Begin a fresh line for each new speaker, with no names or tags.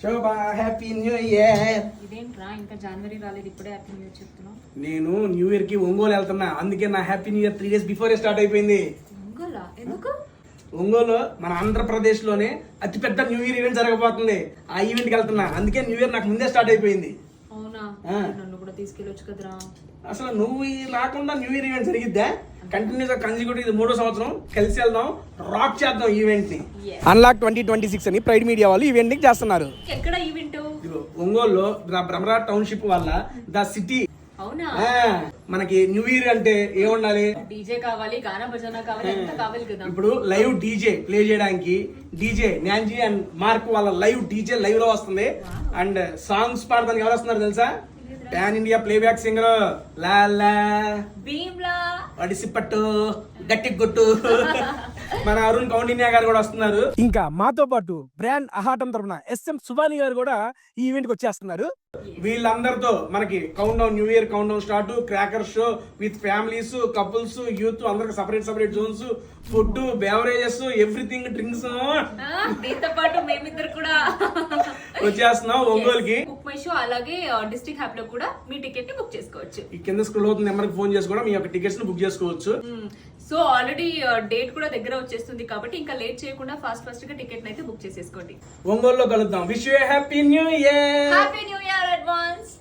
శోభా happy new year.
ఇదేంట్రా ఇంకా జనవరి రాలేదు, ఇప్పుడే హ్యాపీ న్యూ ఇయర్ చెప్తున్నావు?
నేను న్యూ ఇయర్ కి ఒంగోలు వెళ్తున్నా, అందుకే నా happy new year 3 days before start అయిపోయింది.
ఒంగోలా? ఎందుకు?
ఒంగోలు మన ఆంధ్రప్రదేశ్ లోనే అతిపెద్ద న్యూ ఇయర్ ఈవెంట్ జరగబోతుంది. ఆ ఈవెంట్ కి వెళ్తున్నా, అందుకే న్యూ ఇయర్ నాకు ముందే స్టార్ట్ అయిపోయింది.
అవునా? నన్ను కూడా తీసుకెళ్ళొచ్చు కదరా.
అసలు నువ్వు రాకుండా న్యూ ఇయర్ ఈవెంట్ జరిగిద్దా? కంటిన్యూస్ గా కన్సిక్యూటివ్ ఇది 3వ సంవత్సరం. కలిసి వెళ్దాం, రాక్ చేద్దాం ఈవెంట్ ని. అన్లాక్ 2026 అని ప్రైడ్ మీడియా వాళ్ళు ఈవెంట్ ని చేస్తున్నారు.
ఎక్కడ ఈవెంట్?
ఒంగోలులో బ్రహ్మరా టౌన్షిప్ వాళ్ళ ద సిటీ.
అవునా?
మనకి న్యూ ఇయర్ అంటే ఏముండాలి?
డీజే కావాలి, గానా భజన కావాలి, అంతా కావాలి కదా.
ఇప్పుడు లైవ్ డీజే ప్లే చేయడానికి డీజే న్యాన్జీ అండ్ మార్క్ వాళ్ళ లైవ్ డీజే లైవ్ లో వస్తుంది. అండ్ సాంగ్స్ పాడడానికి ఎవరు వస్తున్నారు తెలుసా? పాన్ ఇండియా ప్లేబ్యాక్ సింగర్ లాలా
భీమ్లా
అడిసిపట్టు గట్టి గుట్టు మన అరుణ్ కౌండిన్యా గారు కూడా వస్తున్నారు. ఇంకా మాతో పాటు బ్రాండ్ అహాటం తరపున SM సుబాని గారు కూడా ఈ ఈవెంట్ కి వచ్చేస్తున్నారు. వీళ్ళందరితో మనకి count down, new year count down start, cracker show with families, couples, youth అందరికి separate zones, food, beverages, everything, drinks
దీంతో పాటు మేమిద్దరు కూడా
వచ్చేస్తున్నాం ఒంగోలుకి.
బుక్ మై షో అలాగే డిస్ట్రిక్ట్ హ్యాప్ లో కూడా మీ టికెట్ ని బుక్ చేసుకోవచ్చు.
ఈ కింద స్క్రోల్ అవుతున్న నెంబర్ కి ఫోన్ చేసి కూడా మీ యొక్క టికెట్స్ ని బుక్ చేసుకోవచ్చు.
సో ఆల్రెడీ డేట్ కూడా దగ్గర వచ్చేస్తుంది కాబట్టి ఇంకా లేట్ చేయకుండా ఫాస్ట్ గా టికెట్ అయితే బుక్ చేసేసుకోండి.
ఒంగోలులో కలుద్దాం. Wish you happy new year.
Happy new year advance.